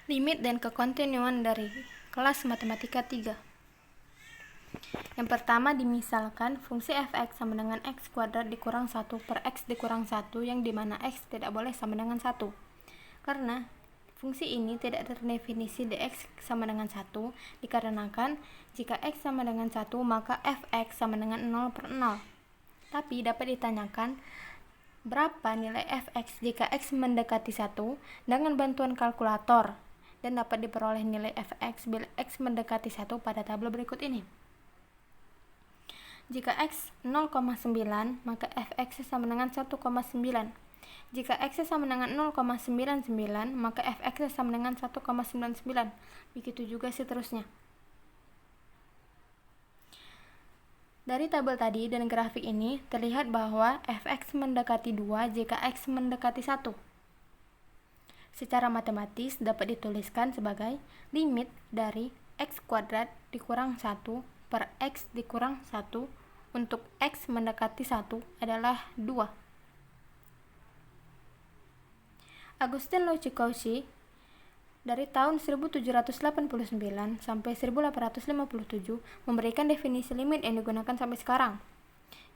Limit dan kekontinuan dari kelas matematika 3. Yang pertama, dimisalkan fungsi fx sama dengan x kuadrat dikurang 1 per x dikurang 1, yang dimana x tidak boleh sama dengan 1. Karena fungsi ini tidak terdefinisi dx sama dengan 1, dikarenakan jika x sama dengan 1 maka fx sama dengan 0 per 0. Tapi dapat ditanyakan berapa nilai fx jika x mendekati 1 dengan bantuan kalkulator, dan dapat diperoleh nilai fx bila x mendekati 1 pada tabel berikut ini. Jika x 0,9 maka fx sama dengan 1,9. Jika x sama dengan 0,99 maka fx sama dengan 1,99. Begitu juga seterusnya. Dari tabel tadi dan grafik ini terlihat bahwa fx mendekati 2 jika x mendekati 1. Secara matematis dapat dituliskan sebagai limit dari x kuadrat dikurang 1 per x dikurang 1 untuk x mendekati 1 adalah 2. Agustin Loucheux dari tahun 1789 sampai 1857 memberikan definisi limit yang digunakan sampai sekarang,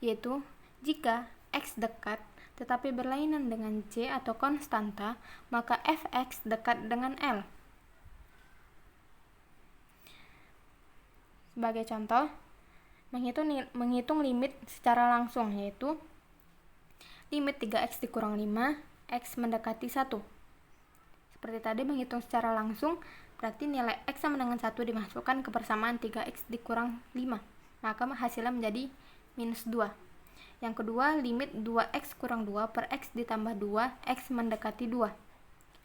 yaitu jika x dekat tetapi berlainan dengan c atau konstanta, maka fx dekat dengan L. Sebagai contoh, menghitung limit secara langsung, yaitu limit 3x dikurang 5, x mendekati 1. Seperti tadi menghitung secara langsung, berarti nilai x sama dengan 1 dimasukkan ke persamaan 3x dikurang 5, maka hasilnya menjadi minus 2. Yang kedua, limit 2x kurang 2 per x ditambah 2, x mendekati 2.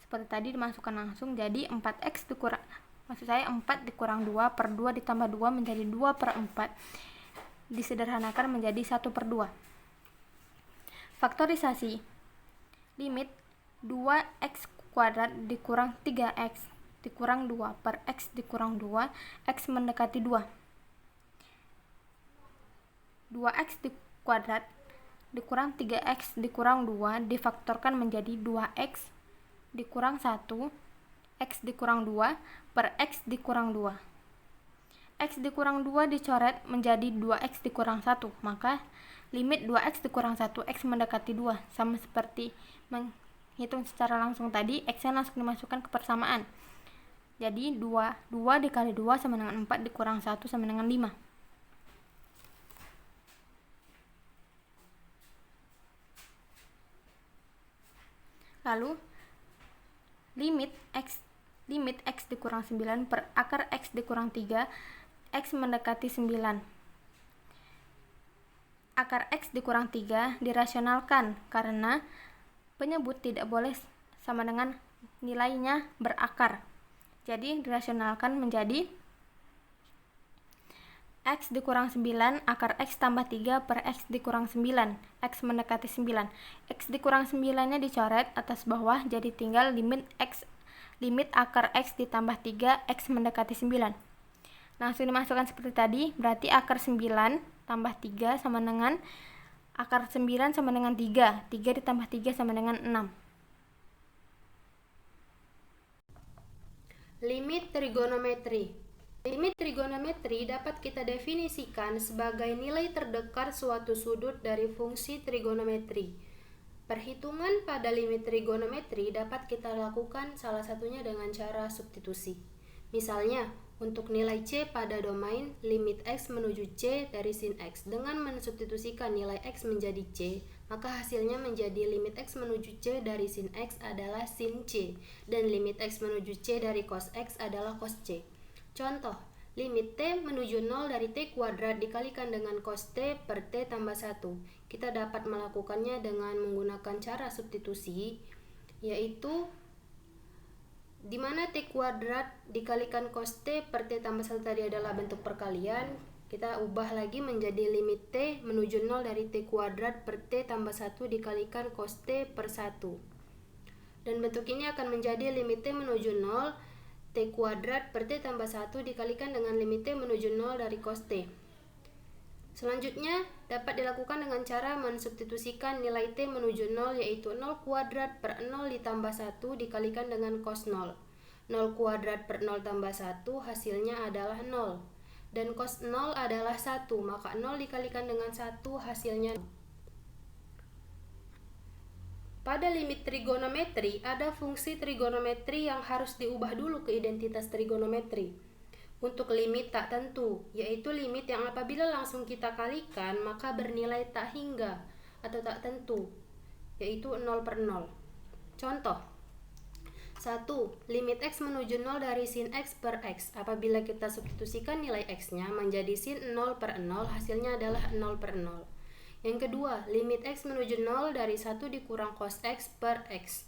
Seperti tadi dimasukkan langsung, jadi 4x dikurang, 4 dikurang 2 per 2 ditambah 2 menjadi 2 per 4. Disederhanakan menjadi 1 per 2. Faktorisasi. Limit 2x kuadrat dikurang 3x dikurang 2 per x dikurang 2, x mendekati 2. 2x kuadrat dikurang 3x dikurang 2 difaktorkan menjadi 2x dikurang 1, x dikurang 2 per x dikurang 2. X dikurang 2 dicoret menjadi 2x dikurang 1, maka limit 2x dikurang 1, x mendekati 2. Sama seperti menghitung secara langsung tadi, x-nya langsung dimasukkan ke persamaan. Jadi 2 dikali 2 sama dengan 4 dikurang 1 sama dengan 5. Lalu limit x dikurang 9 per akar x dikurang 3, x mendekati 9. Akar x dikurang 3 dirasionalkan karena penyebut tidak boleh sama dengan nilainya berakar. Jadi dirasionalkan menjadi x dikurang 9 akar x tambah 3 per x dikurang 9, x mendekati 9. X dikurang 9-nya dicoret atas bawah, jadi tinggal limit akar x ditambah 3, x mendekati 9. Langsung dimasukkan seperti tadi, berarti akar 9 tambah 3 sama dengan akar 9 sama dengan 3. 3 ditambah 3 sama dengan 6. Limit trigonometri. Limit trigonometri dapat kita definisikan sebagai nilai terdekat suatu sudut dari fungsi trigonometri. Perhitungan pada limit trigonometri dapat kita lakukan salah satunya dengan cara substitusi. Misalnya, untuk nilai c pada domain limit x menuju c dari sin x, dengan mensubstitusikan nilai x menjadi c, maka hasilnya menjadi limit x menuju c dari sin x adalah sin c, dan limit x menuju c dari cos x adalah cos c. Contoh, limit t menuju 0 dari t kuadrat dikalikan dengan cos t per t tambah 1. Kita dapat melakukannya dengan menggunakan cara substitusi, yaitu di mana t kuadrat dikalikan cos t per t tambah 1 tadi adalah bentuk perkalian, kita ubah lagi menjadi limit t menuju 0 dari t kuadrat per t tambah 1 dikalikan cos t per 1. Dan bentuk ini akan menjadi limit t menuju 0 t kuadrat per t tambah 1 dikalikan dengan limit t menuju 0 dari cos t. Selanjutnya dapat dilakukan dengan cara mensubstitusikan nilai t menuju 0, yaitu 0 kuadrat per 0 ditambah 1 dikalikan dengan cos 0. 0 kuadrat per 0 tambah 1 hasilnya adalah 0. Dan cos 0 adalah 1, maka 0 dikalikan dengan 1 hasilnya 0. Pada limit trigonometri, ada fungsi trigonometri yang harus diubah dulu ke identitas trigonometri. Untuk limit tak tentu, yaitu limit yang apabila langsung kita kalikan maka bernilai tak hingga atau tak tentu, yaitu 0 per 0. Contoh 1. Limit x menuju 0 dari sin x per x. Apabila kita substitusikan nilai x-nya menjadi sin 0 per 0, hasilnya adalah 0 per 0. Yang kedua, limit x menuju 0 dari 1 dikurang cos x per x.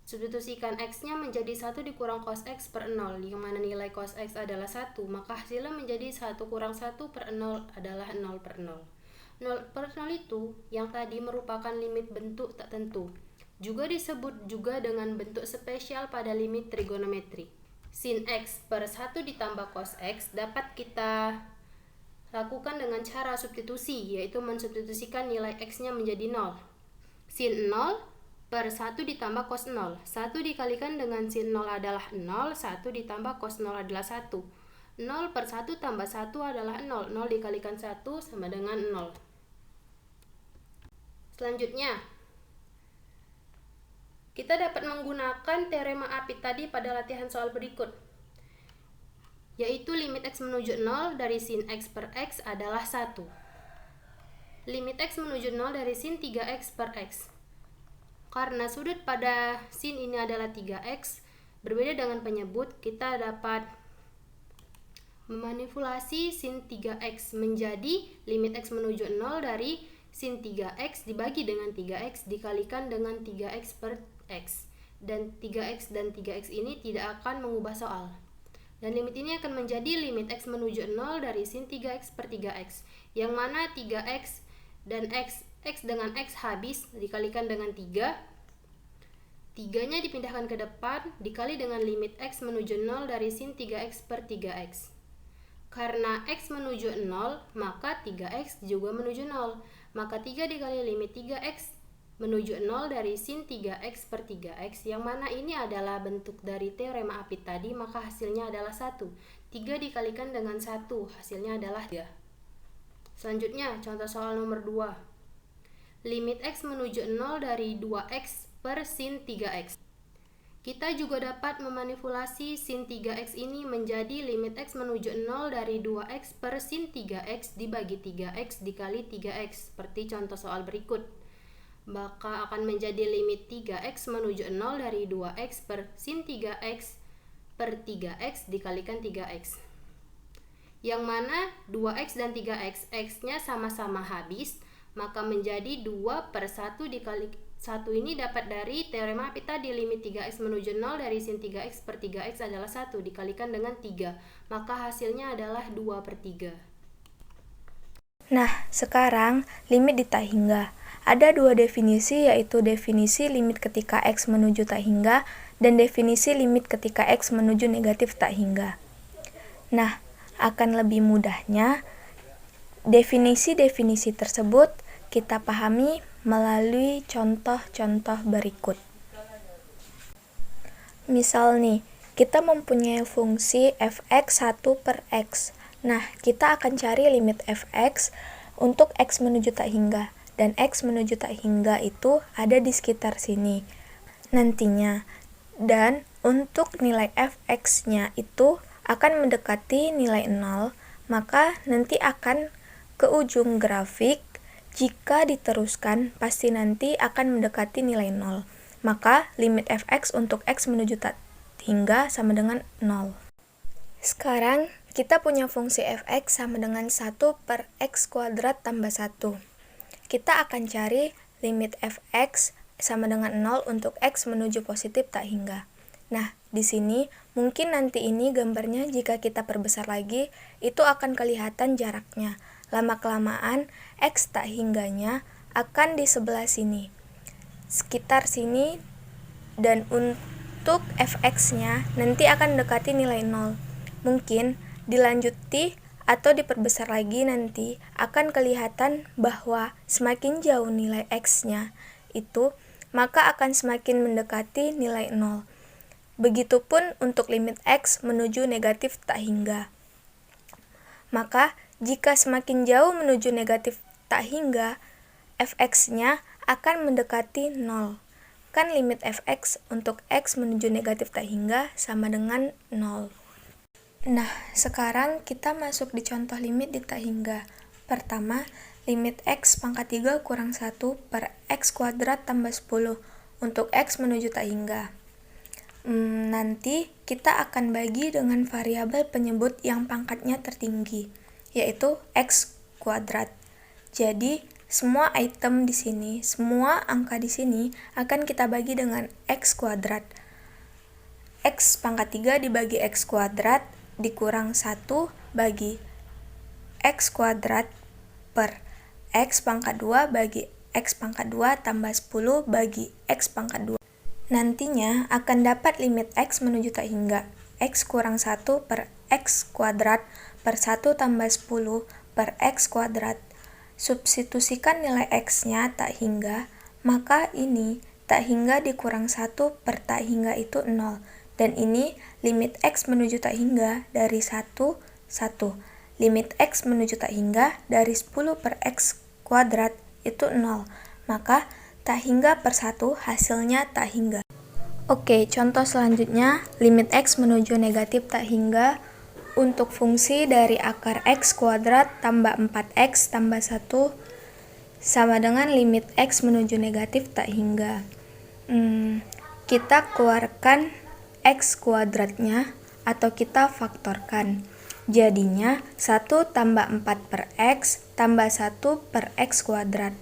Substitusikan x-nya menjadi 1 dikurang cos x per 0, yang mana nilai cos x adalah 1, maka hasilnya menjadi 1 kurang 1 per 0 adalah 0 per 0. 0 per 0 itu yang tadi merupakan limit bentuk tak tentu. Juga disebut juga dengan bentuk spesial pada limit trigonometri. Sin x per 1 ditambah cos x dapat kita lakukan dengan cara substitusi, yaitu mensubstitusikan nilai x-nya menjadi 0. Sin 0 per 1 ditambah cos 0. 1 dikalikan dengan sin 0 adalah 0, 1 ditambah cos 0 adalah 1. 0 per 1 tambah 1 adalah 0. 0 dikalikan 1 sama dengan 0. Selanjutnya, kita dapat menggunakan teorema Apit tadi pada latihan soal berikut, yaitu limit x menuju 0 dari sin x per x adalah 1. Limit x menuju 0 dari sin 3x per x. Karena sudut pada sin ini adalah 3x, berbeda dengan penyebut, kita dapat memanipulasi sin 3x menjadi limit x menuju 0 dari sin 3x dibagi dengan 3x dikalikan dengan 3x per x. Dan 3x dan 3x ini tidak akan mengubah soal. Dan limit ini akan menjadi limit x menuju 0 dari sin 3x per 3x, yang mana 3x dan x dengan x habis dikalikan dengan 3. 3-nya dipindahkan ke depan dikali dengan limit x menuju 0 dari sin 3x per 3x. Karena x menuju 0, maka 3x juga menuju 0. Maka 3 dikali limit 3x menuju 0 dari sin 3x per 3x, yang mana ini adalah bentuk dari teorema Apit tadi, maka hasilnya adalah 1. 3 dikalikan dengan 1, hasilnya adalah 3. Selanjutnya, contoh soal nomor 2. Limit x menuju 0 dari 2x per sin 3x. Kita juga dapat memanipulasi sin 3x ini menjadi limit x menuju 0 dari 2x per sin 3x dibagi 3x dikali 3x, seperti contoh soal berikut. Maka akan menjadi limit 3x menuju 0 dari 2x per sin 3x per 3x dikalikan 3x. Yang mana 2x dan 3x, x-nya sama-sama habis, maka menjadi 2 per 1 dikali 1 ini dapat dari teorema Apit tadi, limit 3x menuju 0 dari sin 3x per 3x adalah 1 dikalikan dengan 3, maka hasilnya adalah 2 per 3. Nah, sekarang limit di tak hingga. Ada dua definisi, yaitu definisi limit ketika x menuju tak hingga dan definisi limit ketika x menuju negatif tak hingga. Nah, akan lebih mudahnya definisi-definisi tersebut kita pahami melalui contoh-contoh berikut. Misal nih, kita mempunyai fungsi fx 1 per x. Nah, kita akan cari limit fx untuk x menuju tak hingga. Dan x menuju tak hingga itu ada di sekitar sini nantinya. Dan untuk nilai fx-nya itu akan mendekati nilai 0, maka nanti akan ke ujung grafik. Jika diteruskan, pasti nanti akan mendekati nilai 0. Maka limit fx untuk x menuju tak hingga sama dengan 0. Sekarang kita punya fungsi fx sama dengan 1 per x kuadrat tambah 1. Kita akan cari limit fx sama dengan 0 untuk x menuju positif tak hingga. Nah, di sini mungkin nanti ini gambarnya jika kita perbesar lagi, itu akan kelihatan jaraknya. Lama-kelamaan, x tak hingganya akan di sebelah sini, sekitar sini, dan untuk fx-nya nanti akan mendekati nilai 0. Mungkin dilanjuti atau diperbesar lagi nanti akan kelihatan bahwa semakin jauh nilai x-nya itu, maka akan semakin mendekati nilai 0. Begitupun untuk limit x menuju negatif tak hingga. Maka, jika semakin jauh menuju negatif tak hingga, fx-nya akan mendekati 0. Kan limit fx untuk x menuju negatif tak hingga sama dengan 0. Nah, sekarang kita masuk di contoh limit di tak hingga. Pertama, limit x pangkat 3 kurang 1 per x kuadrat tambah 10 untuk x menuju tak hingga. Nanti kita akan bagi dengan variabel penyebut yang pangkatnya tertinggi, yaitu x kuadrat. Jadi, semua item di sini, semua angka di sini akan kita bagi dengan x kuadrat. X pangkat 3 dibagi x kuadrat dikurang 1 bagi x kuadrat per x pangkat 2 bagi x pangkat 2 tambah 10 bagi x pangkat 2. Nantinya akan dapat limit x menuju tak hingga, x kurang 1 per x kuadrat per 1 tambah 10 per x kuadrat. Substitusikan nilai x-nya tak hingga, maka ini tak hingga dikurang 1 per tak hingga itu 0. Dan ini limit x menuju tak hingga dari 1, 1. Limit x menuju tak hingga dari 10 per x kuadrat itu 0. Maka tak hingga per 1 hasilnya tak hingga. Oke, contoh selanjutnya, limit x menuju negatif tak hingga untuk fungsi dari akar x kuadrat tambah 4x tambah 1 sama dengan limit x menuju negatif tak hingga. Kita keluarkan x kuadratnya atau kita faktorkan. Jadinya 1 tambah 4 per x tambah 1 per x kuadrat.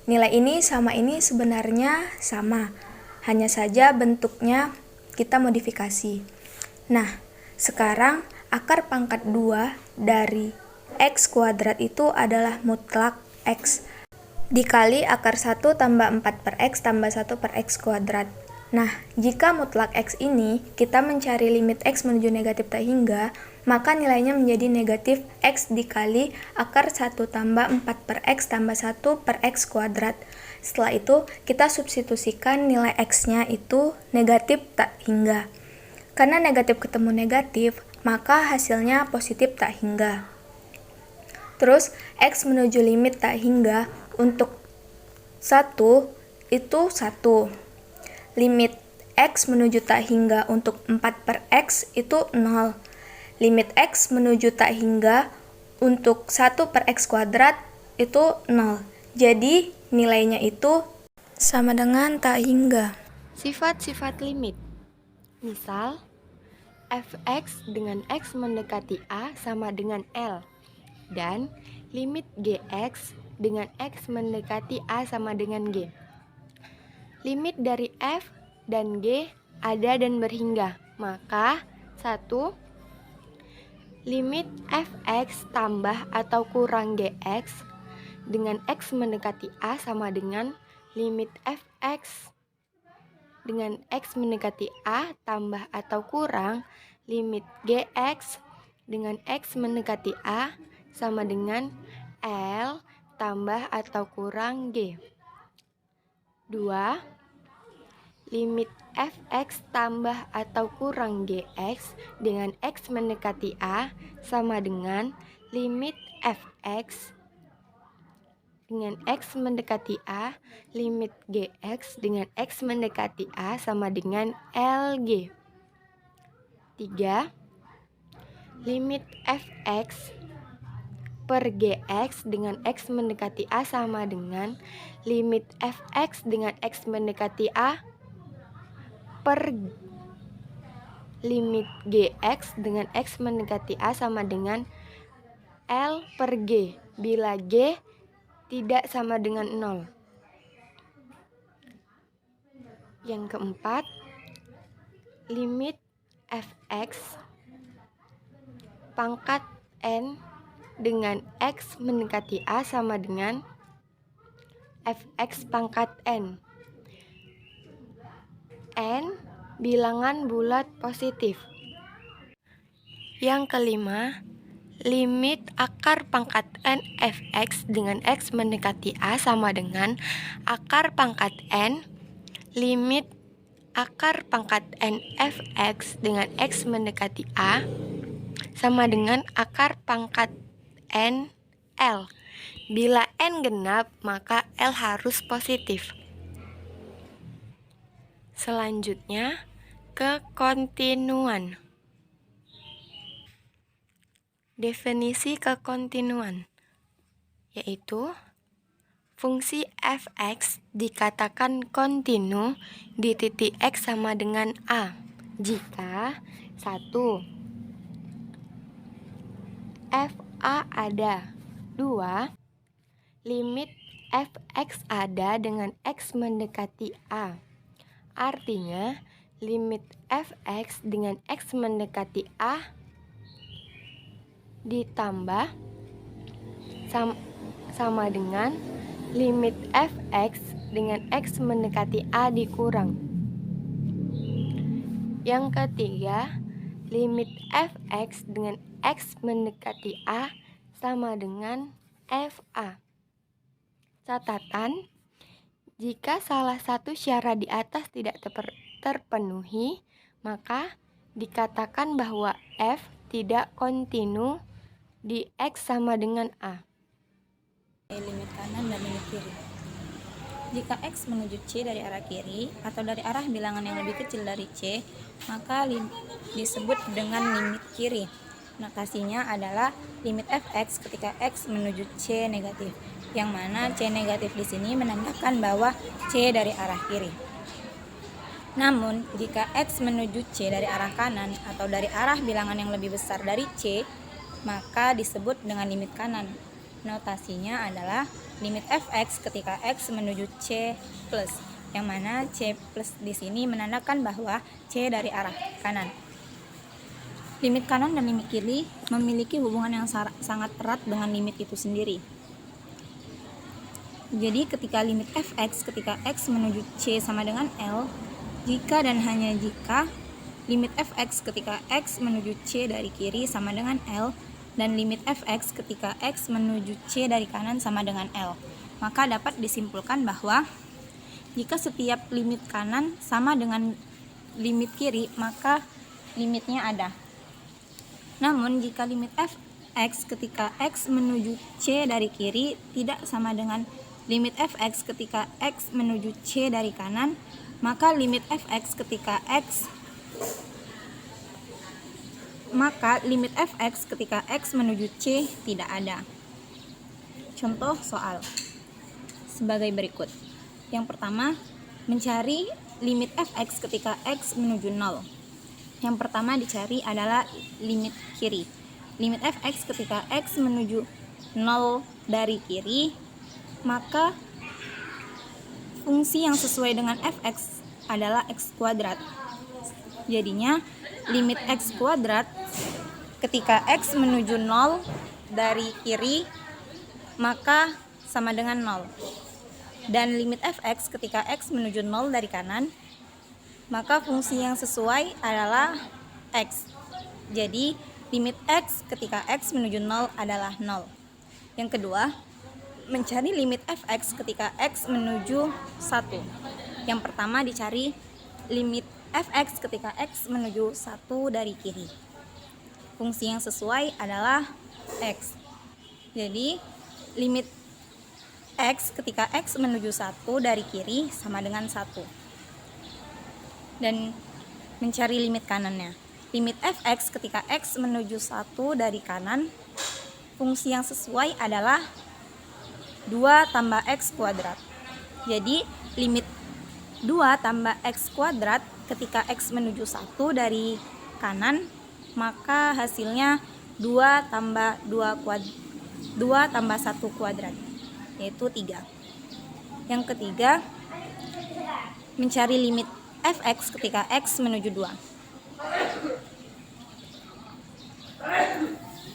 Nilai ini sama ini sebenarnya sama, hanya saja bentuknya kita modifikasi. Nah, sekarang akar pangkat 2 dari x kuadrat itu adalah mutlak x dikali akar 1 tambah 4 per x tambah 1 per x kuadrat. Nah, jika mutlak x ini kita mencari limit x menuju negatif tak hingga, maka nilainya menjadi negatif x dikali akar 1 tambah 4 per x tambah 1 per x kuadrat. Setelah itu, kita substitusikan nilai x-nya itu negatif tak hingga. Karena negatif ketemu negatif, maka hasilnya positif tak hingga. Terus, x menuju limit tak hingga untuk 1 itu 1. Limit x menuju tak hingga untuk 4 per x itu 0. Limit x menuju tak hingga untuk 1 per x kuadrat itu 0. Jadi, nilainya itu sama dengan tak hingga. Sifat-sifat limit. Misal, fx dengan x mendekati a sama dengan L. Dan limit gx dengan x mendekati a sama dengan g. Limit dari f dan g ada dan berhingga. Maka 1. Limit fx tambah atau kurang gx dengan x mendekati a sama dengan limit fx dengan x mendekati a tambah atau kurang limit gx dengan x mendekati a sama dengan L tambah atau kurang g. 2. Limit fx tambah atau kurang gx dengan x mendekati a sama dengan limit fx dengan x mendekati a, limit gx dengan x mendekati a sama dengan lg. 3. Limit fx per gx dengan x mendekati a sama dengan limit fx dengan x mendekati a per limit gx dengan x mendekati a sama dengan L per g bila g tidak sama dengan 0. Yang keempat, limit fx pangkat n dengan x mendekati a sama dengan fx pangkat n. N bilangan bulat positif. Yang kelima, limit akar pangkat n fx dengan x mendekati a sama dengan akar pangkat n limit akar pangkat n fx dengan x mendekati a sama dengan akar pangkat n L. Bila n genap, maka L harus positif. Selanjutnya, kekontinuan. Definisi kekontinuan yaitu fungsi fx dikatakan kontinu di titik x sama dengan a jika 1. fa ada, 2. limit fx ada dengan x mendekati a. Artinya, limit fx dengan x mendekati a ditambah sama dengan limit fx dengan x mendekati a dikurang. Yang ketiga, limit fx dengan x mendekati a sama dengan fa. Catatan, jika salah satu syarat di atas tidak terpenuhi, maka dikatakan bahwa f tidak kontinu di x sama dengan a. Limit kanan dan limit kiri. Jika x menuju c dari arah kiri atau dari arah bilangan yang lebih kecil dari c, maka disebut dengan limit kiri. Notasinya adalah limit fx ketika x menuju c negatif, yang mana c negatif di sini menandakan bahwa c dari arah kiri. Namun, jika x menuju c dari arah kanan atau dari arah bilangan yang lebih besar dari c, maka disebut dengan limit kanan. Notasinya adalah limit fx ketika x menuju c plus, yang mana c plus di sini menandakan bahwa c dari arah kanan. Limit kanan dan limit kiri memiliki hubungan yang sangat erat dengan limit itu sendiri. Jadi ketika limit fx ketika x menuju c sama dengan L, jika dan hanya jika limit fx ketika x menuju c dari kiri sama dengan L, dan limit fx ketika x menuju c dari kanan sama dengan L, maka dapat disimpulkan bahwa jika setiap limit kanan sama dengan limit kiri, maka limitnya ada. Namun jika limit fx ketika x menuju c dari kiri tidak sama dengan limit fx ketika x menuju c dari kanan, maka limit fx ketika x menuju c tidak ada. Contoh soal sebagai berikut. Yang pertama, mencari limit fx ketika x menuju 0. Yang pertama dicari adalah limit kiri. Limit fx ketika x menuju 0 dari kiri, maka fungsi yang sesuai dengan fx adalah x kuadrat. Jadinya limit x kuadrat ketika x menuju 0 dari kiri maka sama dengan 0. Dan limit fx ketika x menuju 0 dari kanan, maka fungsi yang sesuai adalah x. Jadi limit x ketika x menuju 0 adalah 0. Yang kedua, mencari limit fx ketika x menuju 1. Yang pertama dicari limit fx ketika x menuju 1 dari kiri. Fungsi yang sesuai adalah x. Jadi limit x ketika x menuju 1 dari kiri sama dengan 1. Dan mencari limit kanannya. Limit fx ketika x menuju 1 dari kanan, fungsi yang sesuai adalah 2 tambah x kuadrat. Jadi limit 2 tambah x kuadrat ketika x menuju 1 dari kanan, maka hasilnya 2 tambah 1 kuadrat, yaitu 3. Yang ketiga, mencari limit fx ketika x menuju 2.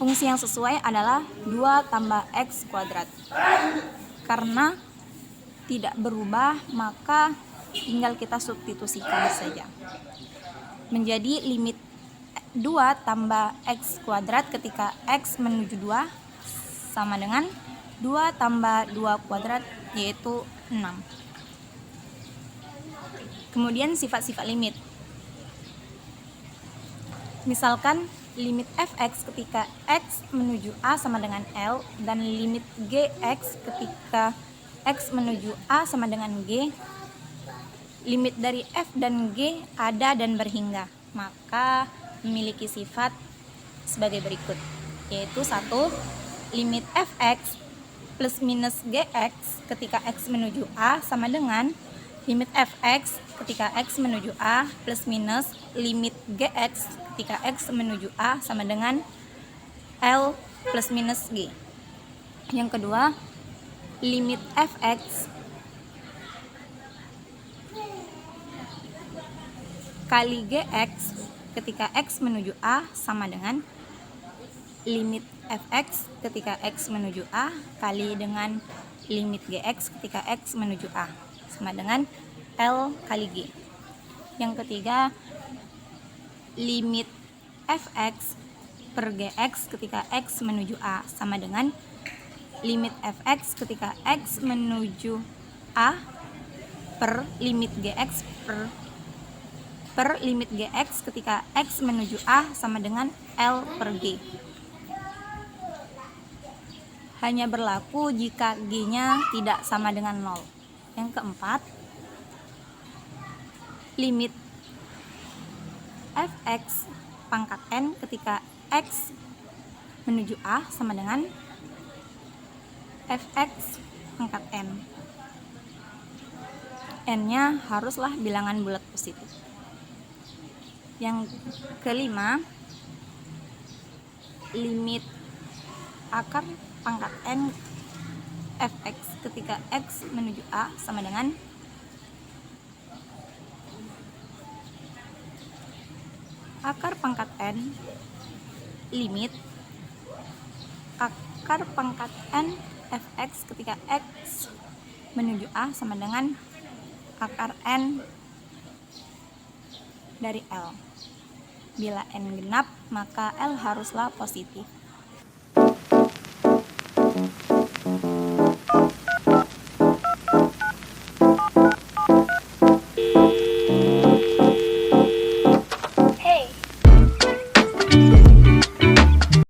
Fungsi yang sesuai adalah 2 tambah x kuadrat. Karena tidak berubah, maka tinggal kita substitusikan saja. Menjadi limit 2 tambah x kuadrat ketika x menuju 2 sama dengan 2 tambah 2 kuadrat, yaitu 6. Kemudian sifat-sifat limit. Misalkan limit fx ketika x menuju a sama dengan L dan limit gx ketika x menuju a sama dengan G. Limit dari f dan g ada dan berhingga, maka memiliki sifat sebagai berikut, yaitu 1. Limit fx plus minus gx ketika x menuju a sama dengan limit fx ketika x menuju a plus minus limit gx ketika x menuju a sama dengan L plus minus g. Yang kedua, limit fx kali gx ketika x menuju a sama dengan limit fx ketika x menuju a kali dengan limit gx ketika x menuju a sama dengan L kali G. Yang ketiga, limit fx per gx ketika x menuju a sama dengan limit fx ketika x menuju a per limit gx per limit gx ketika x menuju a sama dengan L per G. Hanya berlaku jika g-nya tidak sama dengan 0. Yang keempat, limit fx pangkat n ketika x menuju a sama dengan fx pangkat n. N-nya haruslah bilangan bulat positif. Yang kelima, limit akar pangkat n fx ketika x menuju a sama dengan akar pangkat n limit akar pangkat n fx ketika x menuju a sama dengan akar n dari L. Bila n genap, maka L haruslah positif.